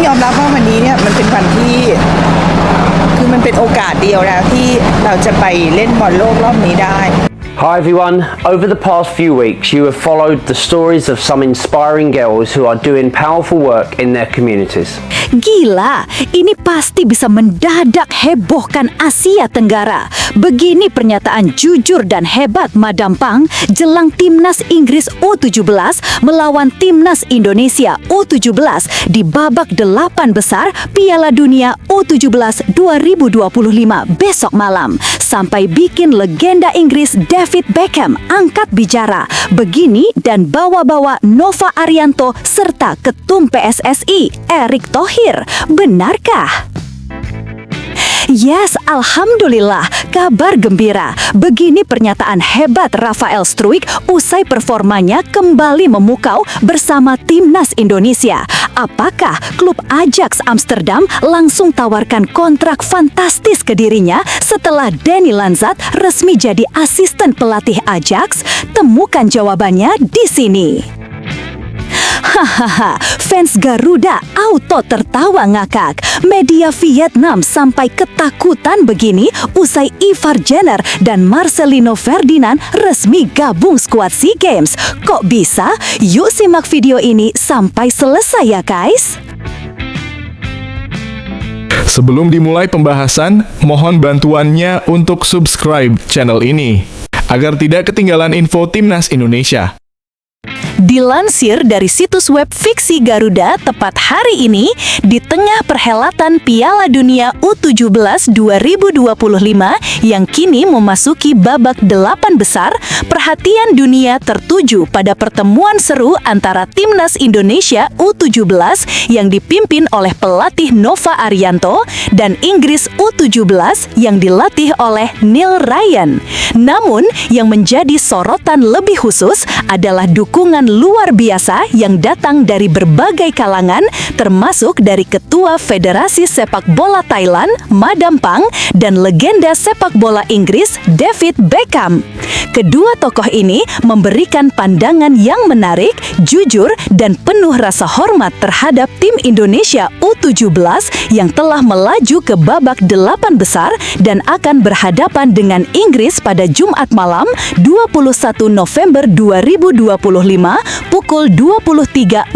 ยอมรับว่าวันนี้เนี่ยมันเป็นวันที่คือมันเป็นโอกาสเดียวแล้วที่เราจะไปเล่นบอลโลกรอบนี้ได้ Hi everyone, over the past few weeks you have followed the stories of some inspiring girls who are doing powerful work in their communities. Gila, ini pasti bisa mendadak hebohkan Asia Tenggara. Begini pernyataan jujur dan hebat Madam Pang jelang Timnas Inggris U17 melawan Timnas Indonesia U17 di babak 8 besar Piala Dunia U17 2025 besok malam. Sampai bikin legenda Inggris David Beckham angkat bicara. Begini dan bawa-bawa Nova Arianto serta Ketum PSSI Erick Thohir. Benarkah? Yes, Alhamdulillah, kabar gembira. Begini pernyataan hebat Rafael Struijk usai performanya kembali memukau bersama Timnas Indonesia. Apakah klub Ajax Amsterdam langsung tawarkan kontrak fantastis ke dirinya setelah Danny Lanzat resmi jadi asisten pelatih Ajax? Temukan jawabannya di sini. Hahaha, fans Garuda auto tertawa ngakak. Media Vietnam sampai ketakutan begini usai Ivar Jenner dan Marcelino Ferdinand resmi gabung skuad SEA Games. Kok bisa? Yuk simak video ini sampai selesai ya guys. Sebelum dimulai pembahasan, mohon bantuannya untuk subscribe channel ini agar tidak ketinggalan info Timnas Indonesia. Dilansir dari situs web Fiksi Garuda, tepat hari ini, di tengah perhelatan Piala Dunia U17 2025 yang kini memasuki babak 8 besar, perhatian dunia tertuju pada pertemuan seru antara Timnas Indonesia U17 yang dipimpin oleh pelatih Nova Arianto dan Inggris U17 yang dilatih oleh Neil Ryan. Namun, yang menjadi sorotan lebih khusus adalah dukungan luar biasa yang datang dari berbagai kalangan, termasuk dari Ketua Federasi Sepak Bola Thailand, Madam Pang, dan legenda sepak bola Inggris, David Beckham. Kedua tokoh ini memberikan pandangan yang menarik, jujur, dan penuh rasa hormat terhadap tim Indonesia U17 yang telah melaju ke babak 8 besar dan akan berhadapan dengan Inggris pada Jumat malam 21 November 2025 pukul 23.45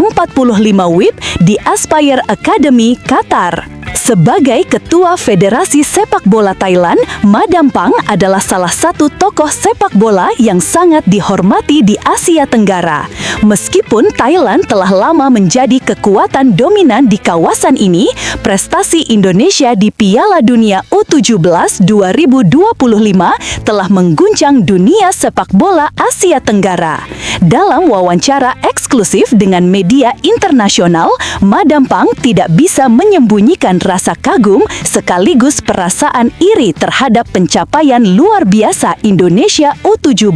WIB di Aspire Academy, Qatar. Sebagai Ketua Federasi Sepak Bola Thailand, Madam Pang adalah salah satu tokoh sepak bola yang sangat dihormati di Asia Tenggara. Meskipun Thailand telah lama menjadi kekuatan dominan di kawasan ini, prestasi Indonesia di Piala Dunia U17 2025 telah mengguncang dunia sepak bola Asia Tenggara. Dalam wawancara eksklusif dengan media internasional, Madam Pang tidak bisa menyembunyikan rasa kagum sekaligus perasaan iri terhadap pencapaian luar biasa Indonesia U17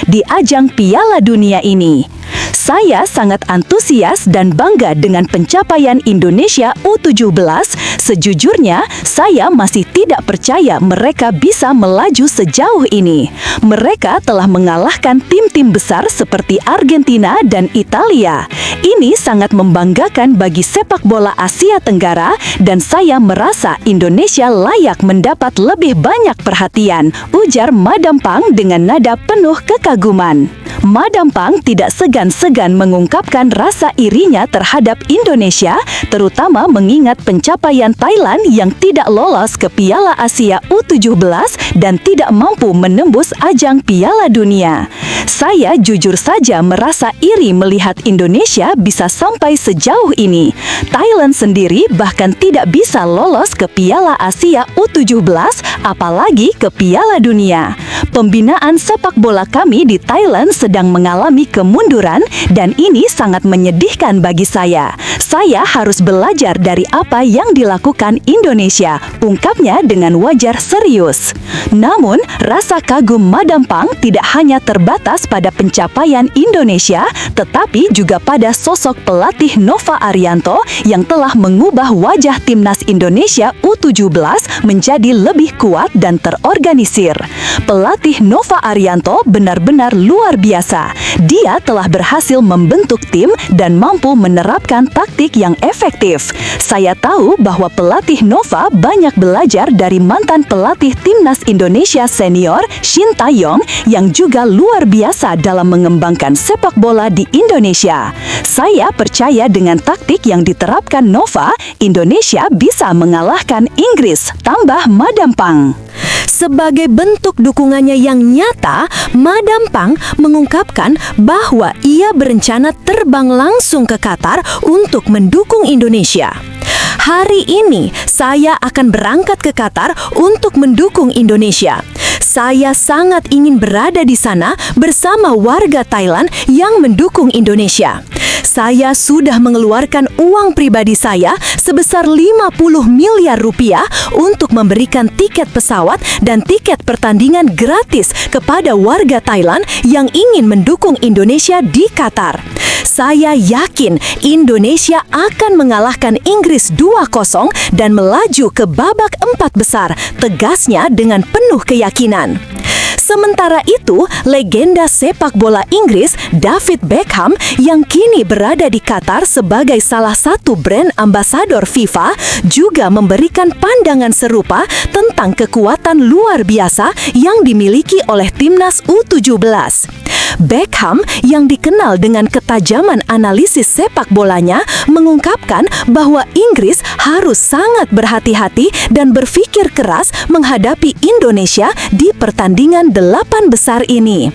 di ajang Piala Dunia ini. Saya sangat antusias dan bangga dengan pencapaian Indonesia U17. Sejujurnya, saya masih tidak percaya mereka bisa melaju sejauh ini. Mereka telah mengalahkan tim-tim besar seperti Argentina dan Italia. Ini sangat membanggakan bagi sepak bola Asia Tenggara dan saya merasa Indonesia layak mendapat lebih banyak perhatian, ujar Madam Pang dengan nada penuh kekaguman. Madam Pang tidak segan-segan mengungkapkan rasa irinya terhadap Indonesia, terutama mengingat pencapaian Thailand yang tidak lolos ke Piala Asia U17 dan tidak mampu menembus ajang Piala Dunia. Saya jujur saja merasa iri melihat Indonesia bisa sampai sejauh ini. Thailand sendiri bahkan tidak bisa lolos ke Piala Asia U17, apalagi ke Piala Dunia. Pembinaan sepak bola kami di Thailand sedang mengalami kemunduran dan ini sangat menyedihkan bagi saya. Saya harus belajar dari apa yang dilakukan Indonesia, ungkapnya dengan wajar serius. Namun, rasa kagum Madam Pang tidak hanya terbatas pada pencapaian Indonesia, tetapi juga pada sosok pelatih Nova Arianto yang telah mengubah wajah Timnas Indonesia U17 menjadi lebih kuat dan terorganisir. Pelatih Nova Arianto benar-benar luar biasa. Dia telah berhasil membentuk tim dan mampu menerapkan taktik taktik yang efektif. Saya tahu bahwa pelatih Nova banyak belajar dari mantan pelatih Timnas Indonesia senior Shin Tae-yong yang juga luar biasa dalam mengembangkan sepak bola di Indonesia. Saya percaya dengan taktik yang diterapkan Nova, Indonesia bisa mengalahkan Inggris, tambah Madam Pang. Sebagai bentuk dukungannya yang nyata, Madam Pang mengungkapkan bahwa ia berencana terbang langsung ke Qatar untuk mendukung Indonesia. Hari ini saya akan berangkat ke Qatar untuk mendukung Indonesia. Saya sangat ingin berada di sana bersama warga Thailand yang mendukung Indonesia. Saya sudah mengeluarkan uang pribadi saya sebesar 50 miliar rupiah untuk memberikan tiket pesawat dan tiket pertandingan gratis kepada warga Thailand yang ingin mendukung Indonesia di Qatar. Saya yakin Indonesia akan mengalahkan Inggris 2-0 dan melaju ke babak 4 besar, tegasnya dengan penuh keyakinan. Sementara itu, legenda sepak bola Inggris David Beckham yang kini berada di Qatar sebagai salah satu brand ambasador FIFA juga memberikan pandangan serupa tentang kekuatan luar biasa yang dimiliki oleh Timnas U17. Beckham yang dikenal dengan ketajaman analisis sepak bolanya mengungkapkan bahwa Inggris harus sangat berhati-hati dan berpikir keras menghadapi Indonesia di pertandingan 8 besar ini.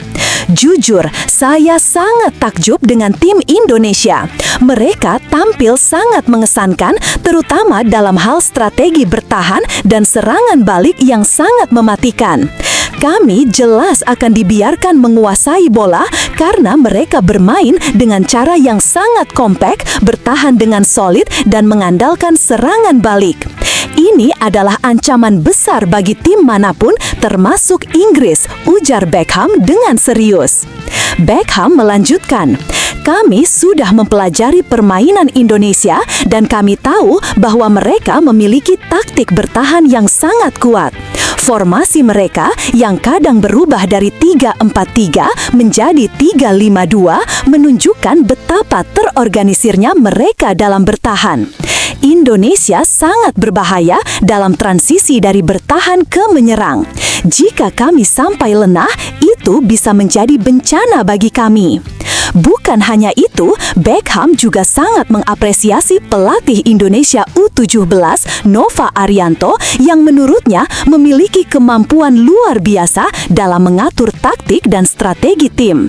Jujur, saya sangat takjub dengan tim Indonesia. Mereka tampil sangat mengesankan, terutama dalam hal strategi bertahan dan serangan balik yang sangat mematikan. Kami jelas akan dibiarkan menguasai bola karena mereka bermain dengan cara yang sangat kompak, bertahan dengan solid, dan mengandalkan serangan balik. Ini adalah ancaman besar bagi tim manapun, termasuk Inggris, ujar Beckham dengan serius. Beckham melanjutkan, "Kami sudah mempelajari permainan Indonesia dan kami tahu bahwa mereka memiliki taktik bertahan yang sangat kuat. Formasi mereka yang kadang berubah dari 3-4-3 menjadi 3-5-2 menunjukkan betapa terorganisirnya mereka dalam bertahan. Indonesia sangat berbahaya dalam transisi dari bertahan ke menyerang. Jika kami sampai lengah, itu bisa menjadi bencana bagi kami." Bukan hanya itu, Beckham juga sangat mengapresiasi pelatih Indonesia U17 Nova Arianto yang menurutnya memiliki kemampuan luar biasa dalam mengatur taktik dan strategi tim.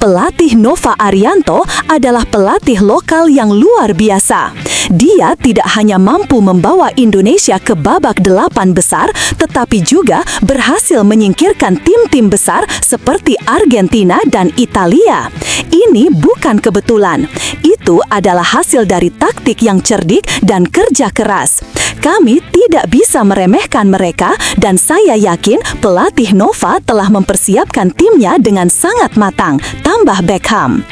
Pelatih Nova Arianto adalah pelatih lokal yang luar biasa. Dia tidak hanya mampu membawa Indonesia ke babak 8 besar, tetapi juga berhasil menyingkirkan tim-tim besar seperti Argentina dan Italia. Ini bukan kebetulan. Itu adalah hasil dari taktik yang cerdik dan kerja keras. Kami tidak bisa meremehkan mereka dan saya yakin pelatih Nova telah mempersiapkan timnya dengan sangat matang, tambah Beckham.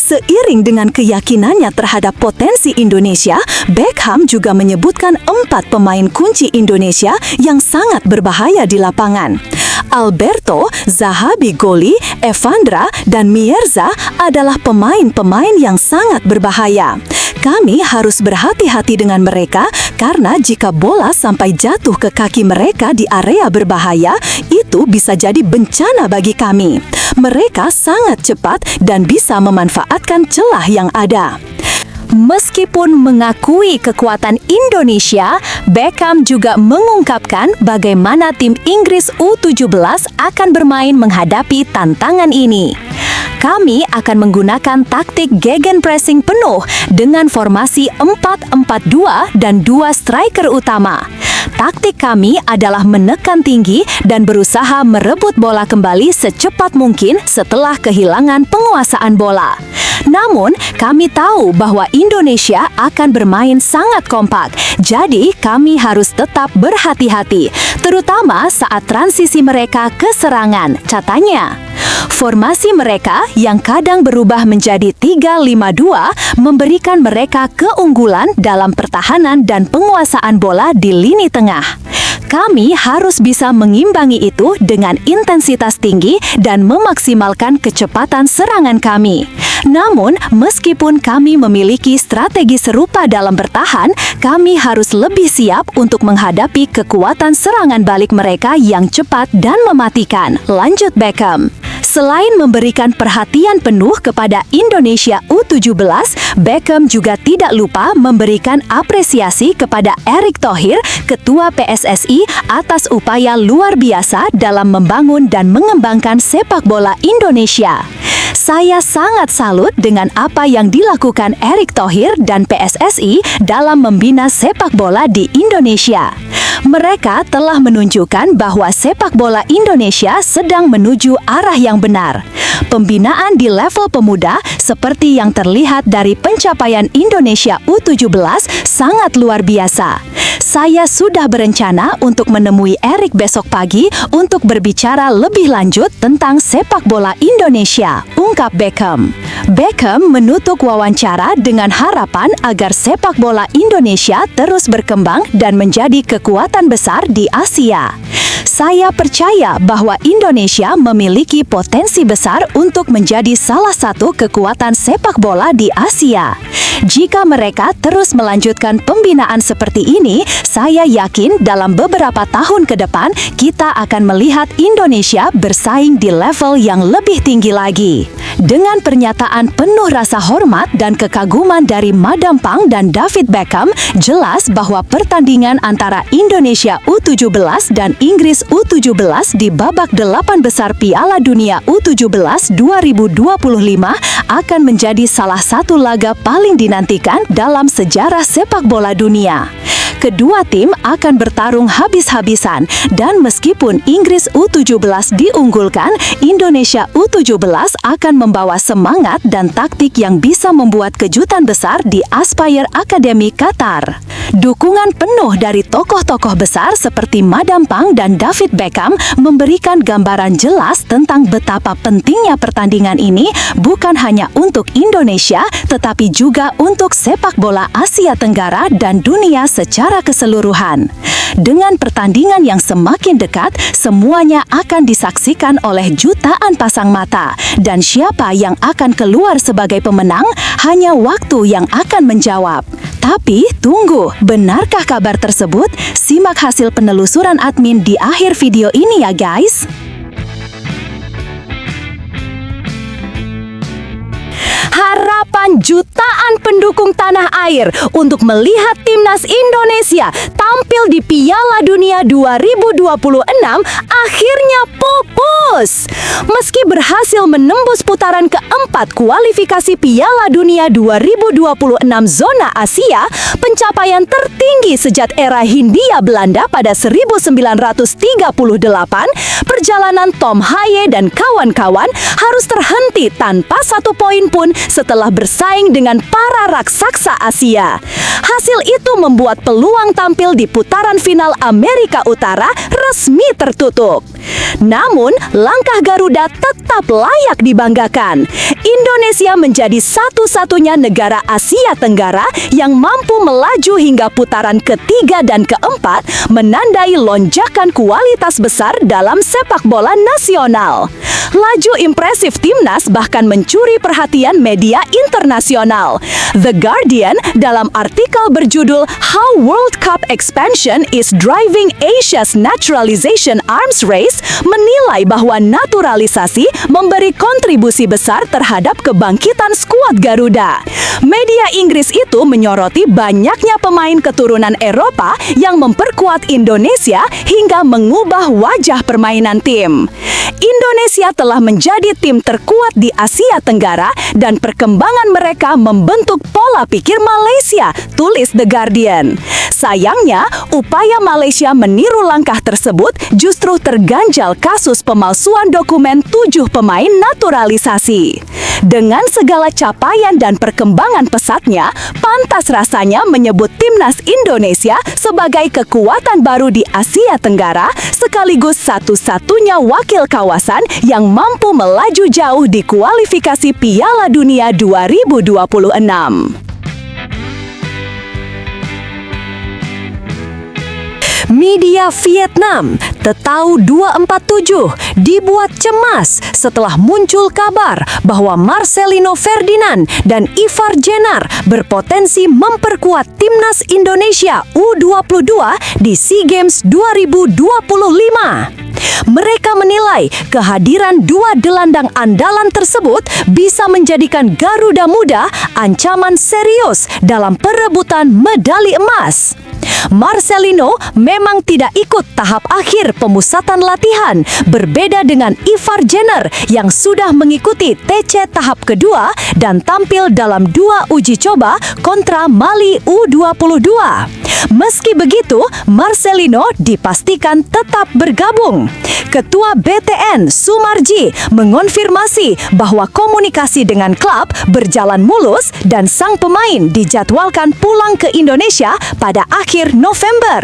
Seiring dengan keyakinannya terhadap potensi Indonesia, Beckham juga menyebutkan 4 pemain kunci Indonesia yang sangat berbahaya di lapangan. Alberto, Zahabi Goli, Evandra, dan Mierza adalah pemain-pemain yang sangat berbahaya. Kami harus berhati-hati dengan mereka karena jika bola sampai jatuh ke kaki mereka di area berbahaya, itu bisa jadi bencana bagi kami. Mereka sangat cepat dan bisa memanfaatkan celah yang ada. Meskipun mengakui kekuatan Indonesia, Beckham juga mengungkapkan bagaimana tim Inggris U17 akan bermain menghadapi tantangan ini. Kami akan menggunakan taktik gegenpressing penuh dengan formasi 4-4-2 dan 2 striker utama. Taktik kami adalah menekan tinggi dan berusaha merebut bola kembali secepat mungkin setelah kehilangan penguasaan bola. Namun, kami tahu bahwa Indonesia akan bermain sangat kompak, jadi kami harus tetap berhati-hati, terutama saat transisi mereka ke serangan, katanya. Formasi mereka yang kadang berubah menjadi 3-5-2 memberikan mereka keunggulan dalam pertahanan dan penguasaan bola di lini tengah. Kami harus bisa mengimbangi itu dengan intensitas tinggi dan memaksimalkan kecepatan serangan kami. Namun, meskipun kami memiliki strategi serupa dalam bertahan, kami harus lebih siap untuk menghadapi kekuatan serangan balik mereka yang cepat dan mematikan. Lanjut Beckham. Selain memberikan perhatian penuh kepada Indonesia U17, Beckham juga tidak lupa memberikan apresiasi kepada Erick Thohir, Ketua PSSI, atas upaya luar biasa dalam membangun dan mengembangkan sepak bola Indonesia. Saya sangat salut dengan apa yang dilakukan Erick Thohir dan PSSI dalam membina sepak bola di Indonesia. Mereka telah menunjukkan bahwa sepak bola Indonesia sedang menuju arah yang benar. Pembinaan di level pemuda seperti yang terlihat dari pencapaian Indonesia U17 sangat luar biasa. Saya sudah berencana untuk menemui Erick besok pagi untuk berbicara lebih lanjut tentang sepak bola Indonesia, ungkap Beckham. Beckham menutup wawancara dengan harapan agar sepak bola Indonesia terus berkembang dan menjadi kekuatan besar di Asia. Saya percaya bahwa Indonesia memiliki potensi besar untuk menjadi salah satu kekuatan sepak bola di Asia. Jika mereka terus melanjutkan pembinaan seperti ini, saya yakin dalam beberapa tahun ke depan kita akan melihat Indonesia bersaing di level yang lebih tinggi lagi. Dengan pernyataan penuh rasa hormat dan kekaguman dari Madam Pang dan David Beckham, jelas bahwa pertandingan antara Indonesia U17 dan Inggris U17 di babak 8 besar Piala Dunia U17 2025 akan menjadi salah satu laga paling dinantikan dalam sejarah sepak bola dunia. Kedua tim akan bertarung habis-habisan dan meskipun Inggris U17 diunggulkan, Indonesia U17 akan membawa semangat dan taktik yang bisa membuat kejutan besar di Aspire Academy Qatar. Dukungan penuh dari tokoh-tokoh besar seperti Madam Pang dan David Beckham memberikan gambaran jelas tentang betapa pentingnya pertandingan ini bukan hanya untuk Indonesia tetapi juga untuk sepak bola Asia Tenggara dan dunia secara keseluruhan. Dengan pertandingan yang semakin dekat, semuanya akan disaksikan oleh jutaan pasang mata dan siapa yang akan keluar sebagai pemenang hanya waktu yang akan menjawab. Tapi tunggu, benarkah kabar tersebut? Simak hasil penelusuran admin di akhir video ini ya guys. Harapan jutaan pendukung tanah air untuk melihat timnas Indonesia tampil di Piala Dunia 2026 akhirnya pupus. Meski berhasil menembus putaran keempat kualifikasi Piala Dunia 2026 zona Asia, pencapaian tertinggi sejak era Hindia Belanda pada 1938, perjalanan Tom Haye dan kawan-kawan harus terhenti tanpa satu poin pun setelah bersaing dengan para raksasa Asia. Hasil itu membuat peluang tampil di putaran final Amerika Utara resmi tertutup. Namun, langkah Garuda tetap layak dibanggakan. Indonesia menjadi satu-satunya negara Asia Tenggara yang mampu melaju hingga putaran ketiga dan keempat, menandai lonjakan kualitas besar dalam sepak bola nasional. Laju impresif timnas bahkan mencuri perhatian media internasional. The Guardian dalam artikel berjudul How World Cup Expansion is Driving Asia's Naturalization Arms Race menilai bahwa naturalisasi memberi kontribusi besar terhadap kebangkitan skuad Garuda. Media Inggris itu menyoroti banyaknya pemain keturunan Eropa yang memperkuat Indonesia hingga mengubah wajah permainan tim. Indonesia telah menjadi tim terkuat di Asia Tenggara dan perkembangan mereka membentuk pola pikir Malaysia, tulis The Guardian. Sayangnya, upaya Malaysia meniru langkah tersebut justru terganjal kasus pemalsuan dokumen 7 pemain naturalisasi. Dengan segala capaian dan perkembangan pesatnya, pantas rasanya menyebut timnas Indonesia sebagai kekuatan baru di Asia Tenggara sekaligus satu-satunya wakil kawasan yang mampu melaju jauh di kualifikasi Piala Dunia 2026. Media Vietnam, Tetau 247, dibuat cemas setelah muncul kabar bahwa Marcelino Ferdinand dan Ivar Jenner berpotensi memperkuat timnas Indonesia U22 di SEA Games 2025. Mereka menilai kehadiran dua gelandang andalan tersebut bisa menjadikan Garuda Muda ancaman serius dalam perebutan medali emas. Marcelino memang tidak ikut tahap akhir pemusatan latihan, berbeda dengan Ivar Jenner yang sudah mengikuti TC tahap kedua dan tampil dalam 2 uji coba kontra Mali U22. Meski begitu, Marcelino dipastikan tetap bergabung. Ketua BTN Sumarji mengonfirmasi bahwa komunikasi dengan klub berjalan mulus dan sang pemain dijadwalkan pulang ke Indonesia pada akhir November.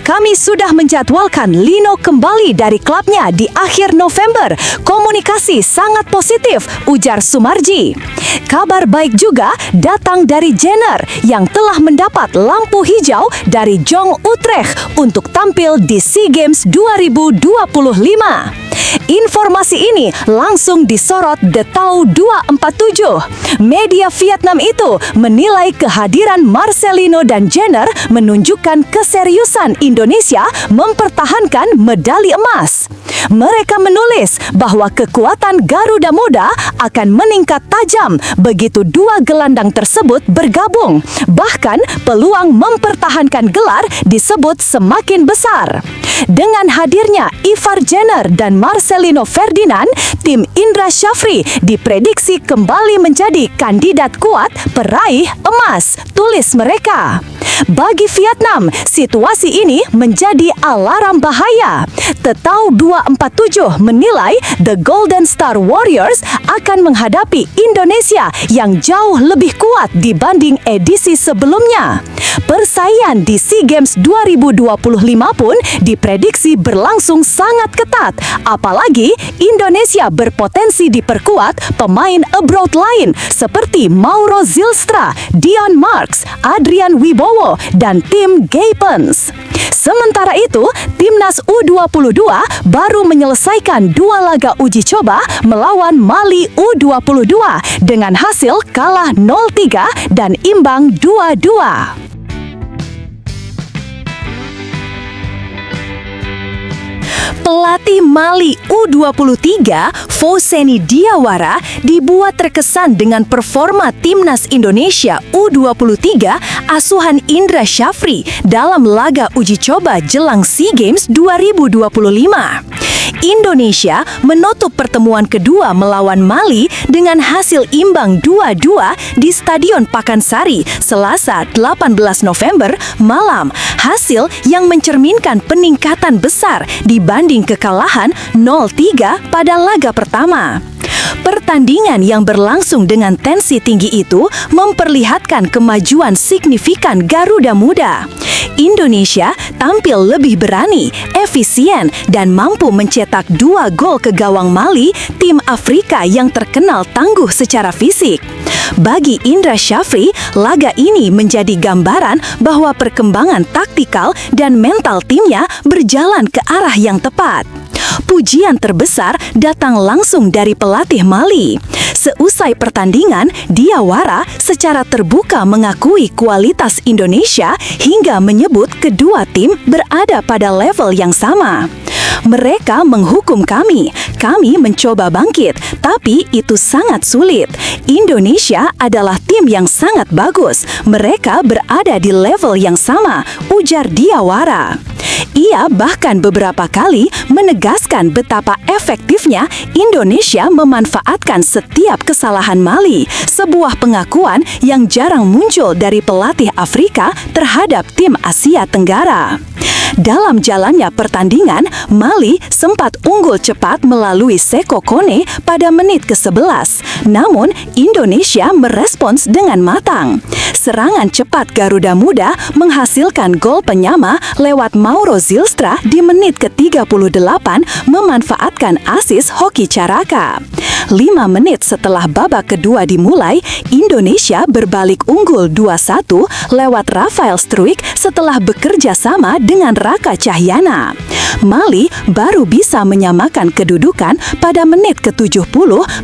Kami sudah menjadwalkan Lino kembali dari klubnya di akhir November. Komunikasi sangat positif, ujar Sumarji. Kabar baik juga datang dari Jenner yang telah mendapat lampu hijau dari Jong Utrecht untuk tampil di SEA Games 2025. Informasi ini langsung disorot Tetau 247. Media Vietnam itu menilai kehadiran Marcelino dan Jenner menunjukkan keseriusan Indonesia mempertahankan medali emas. Mereka menulis bahwa kekuatan Garuda Muda akan meningkat tajam begitu dua gelandang tersebut bergabung. Bahkan peluang mempertahankan gelar disebut semakin besar. Dengan hadirnya Ivar Jenner dan Marcelino Ferdinand, tim Indra Syafri diprediksi kembali menjadi kandidat kuat peraih emas, tulis mereka. Bagi Vietnam, situasi ini menjadi alarm bahaya. Tetau 247 menilai The Golden Star Warriors akan menghadapi Indonesia yang jauh lebih kuat dibanding edisi sebelumnya. Persaingan di SEA Games 2025 pun diprediksi berlangsung sangat ketat. Apalagi Indonesia berpotensi diperkuat pemain abroad lain seperti Mauro Zylstra, Dion Marks, Adrian Wibowo, dan tim Gapens. Sementara itu, timnas U22 baru menyelesaikan 2 laga uji coba melawan Mali U22 dengan hasil kalah 0-3 dan imbang 2-2. Pelatih Mali U23, Fousseni Diawara, dibuat terkesan dengan performa timnas Indonesia U23 asuhan Indra Syafri dalam laga uji coba jelang SEA Games 2025. Indonesia menutup pertemuan kedua melawan Mali dengan hasil imbang 2-2 di Stadion Pakansari Selasa 18 November malam, hasil yang mencerminkan peningkatan besar dibanding kekalahan 0-3 pada laga pertama. Pertandingan yang berlangsung dengan tensi tinggi itu memperlihatkan kemajuan signifikan Garuda Muda. Indonesia tampil lebih berani, efisien, dan mampu mencetak 2 gol ke gawang Mali, tim Afrika yang terkenal tangguh secara fisik. Bagi Indra Syafri, laga ini menjadi gambaran bahwa perkembangan taktikal dan mental timnya berjalan ke arah yang tepat. Pujian terbesar datang langsung dari pelatih Mali. Seusai pertandingan, Diawara secara terbuka mengakui kualitas Indonesia hingga menyebut kedua tim berada pada level yang sama. Mereka menghukum kami mencoba bangkit, tapi itu sangat sulit. Indonesia adalah tim yang sangat bagus. Mereka berada di level yang sama, ujar Diawara. Ia bahkan beberapa kali menegaskan betapa efektifnya Indonesia memanfaatkan setiap kesalahan Mali, sebuah pengakuan yang jarang muncul dari pelatih Afrika terhadap tim Asia Tenggara. Dalam jalannya pertandingan, Mali sempat unggul cepat melalui Seko Kone pada menit ke-11. Namun, Indonesia merespons dengan matang. Serangan cepat Garuda Muda menghasilkan gol penyama lewat Mauro Zylstra di menit ke-38 memanfaatkan asis Hoki Caraka. 5 menit setelah babak kedua dimulai, Indonesia berbalik unggul 2-1 lewat Rafael Struijk setelah bekerja sama dengan Raka Cahyana. Mali baru bisa menyamakan kedudukan pada menit ke-70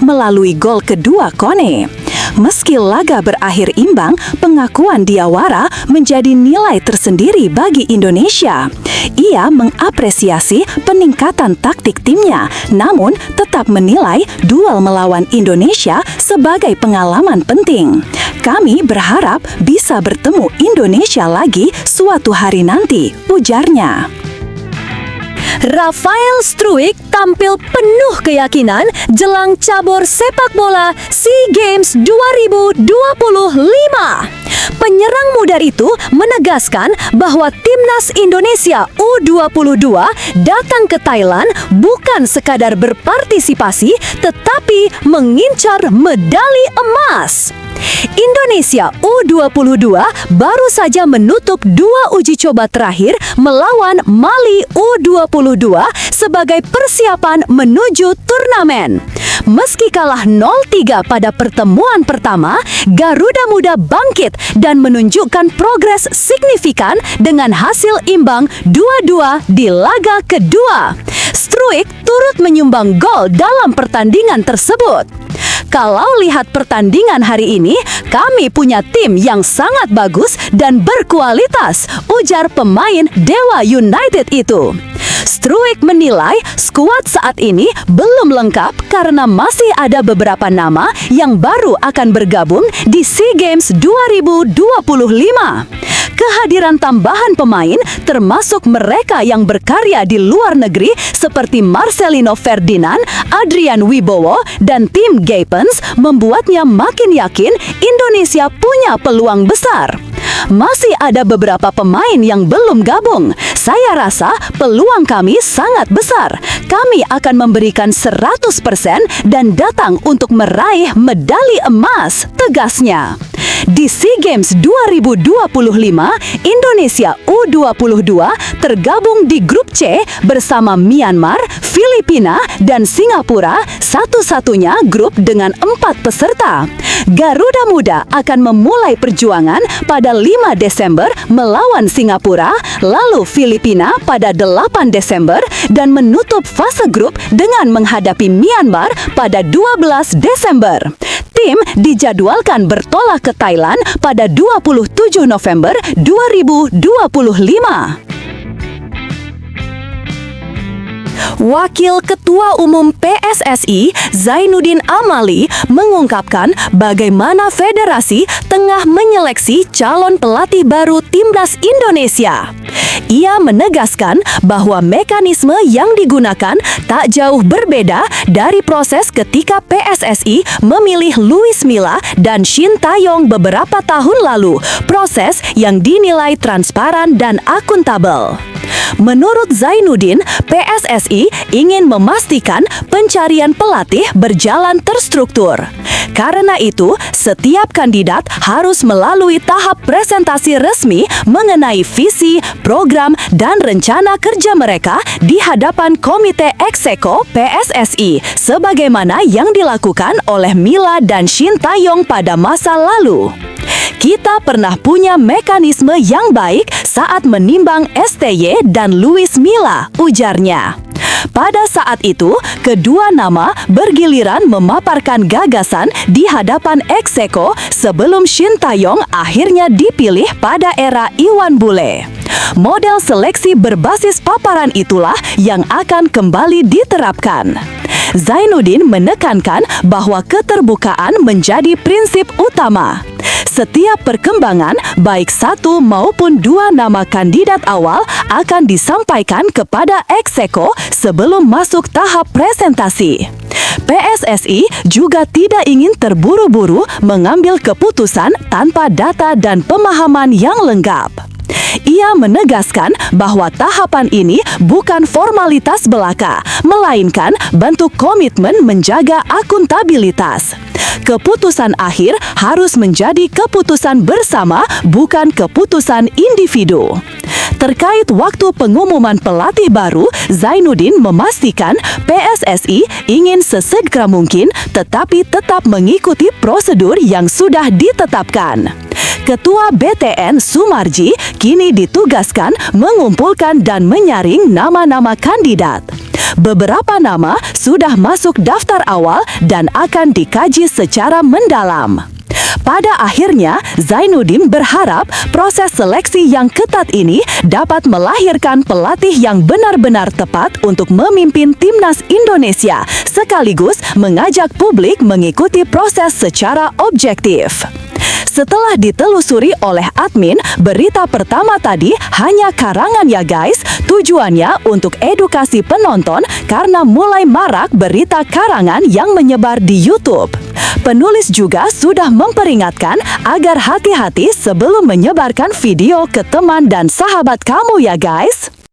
melalui gol kedua Kone. Meski laga berakhir imbang, pengakuan Diawara menjadi nilai tersendiri bagi Indonesia. Ia mengapresiasi peningkatan taktik timnya, namun tetap menilai duel melawan Indonesia sebagai pengalaman penting. Kami berharap bisa bertemu Indonesia lagi suatu hari nanti, ujarnya. Rafael Struijk tampil penuh keyakinan jelang cabur sepak bola SEA Games 2025. Penyerang muda itu menegaskan bahwa timnas Indonesia U22 datang ke Thailand bukan sekadar berpartisipasi, tetapi mengincar medali emas. Indonesia U22 baru saja menutup 2 uji coba terakhir melawan Mali U22 sebagai persiapan menuju turnamen. Meski kalah 0-3 pada pertemuan pertama, Garuda Muda bangkit dan menunjukkan progres signifikan dengan hasil imbang 2-2 di laga kedua. Struijk turut menyumbang gol dalam pertandingan tersebut. Kalau lihat pertandingan hari ini, kami punya tim yang sangat bagus dan berkualitas, ujar pemain Dewa United itu. Struijk menilai skuad saat ini belum lengkap karena masih ada beberapa nama yang baru akan bergabung di SEA Games 2025. Kehadiran tambahan pemain termasuk mereka yang berkarya di luar negeri seperti Marcelino Ferdinand, Adrian Wibowo, dan tim Gapens membuatnya makin yakin Indonesia punya peluang besar. Masih ada beberapa pemain yang belum gabung. Saya rasa peluang kami sangat besar. Kami akan memberikan 100% dan datang untuk meraih medali emas, tegasnya. Di SEA Games 2025, Indonesia U22 tergabung di grup C bersama Myanmar, Filipina, dan Singapura, satu-satunya grup dengan 4 peserta. Garuda Muda akan memulai perjuangan pada 5 Desember melawan Singapura, lalu Filipina pada 8 Desember, dan menutup fase grup dengan menghadapi Myanmar pada 12 Desember. Tim dijadwalkan bertolak ke Thailand pada 27 November 2025. Wakil Ketua Umum PSSI Zainuddin Amali mengungkapkan bagaimana federasi tengah menyeleksi calon pelatih baru timnas Indonesia. Ia menegaskan bahwa mekanisme yang digunakan tak jauh berbeda dari proses ketika PSSI memilih Luis Milla dan Shin Tae-yong beberapa tahun lalu, proses yang dinilai transparan dan akuntabel. Menurut Zainuddin, PSSI ingin memastikan pencarian pelatih berjalan terstruktur. Karena itu, setiap kandidat harus melalui tahap presentasi resmi mengenai visi, program, dan rencana kerja mereka di hadapan Komite Ekseko PSSI, sebagaimana yang dilakukan oleh Milla dan Shin Tae-yong pada masa lalu. Kita pernah punya mekanisme yang baik saat menimbang STY dan Luis Milla, ujarnya. Pada saat itu, kedua nama bergiliran memaparkan gagasan di hadapan Ekseko sebelum Shin Tae-yong akhirnya dipilih pada era Iwan Bule. Model seleksi berbasis paparan itulah yang akan kembali diterapkan. Zainuddin menekankan bahwa keterbukaan menjadi prinsip utama. Setiap perkembangan, baik satu maupun dua nama kandidat awal akan disampaikan kepada Ekseko sebelum masuk tahap presentasi. PSSI juga tidak ingin terburu-buru mengambil keputusan tanpa data dan pemahaman yang lengkap. Ia menegaskan bahwa tahapan ini bukan formalitas belaka, melainkan bentuk komitmen menjaga akuntabilitas. Keputusan akhir harus menjadi keputusan bersama, bukan keputusan individu. Terkait waktu pengumuman pelatih baru, Zainuddin memastikan PSSI ingin sesegera mungkin tetapi tetap mengikuti prosedur yang sudah ditetapkan. Ketua BTN Sumarji kini ditugaskan mengumpulkan dan menyaring nama-nama kandidat. Beberapa nama sudah masuk daftar awal dan akan dikaji secara mendalam. Pada akhirnya, Zainuddin berharap proses seleksi yang ketat ini dapat melahirkan pelatih yang benar-benar tepat untuk memimpin timnas Indonesia, sekaligus mengajak publik mengikuti proses secara objektif. Setelah ditelusuri oleh admin, berita pertama tadi hanya karangan ya guys. Tujuannya untuk edukasi penonton karena mulai marak berita karangan yang menyebar di YouTube. Penulis juga sudah memperingatkan agar hati-hati sebelum menyebarkan video ke teman dan sahabat kamu ya guys.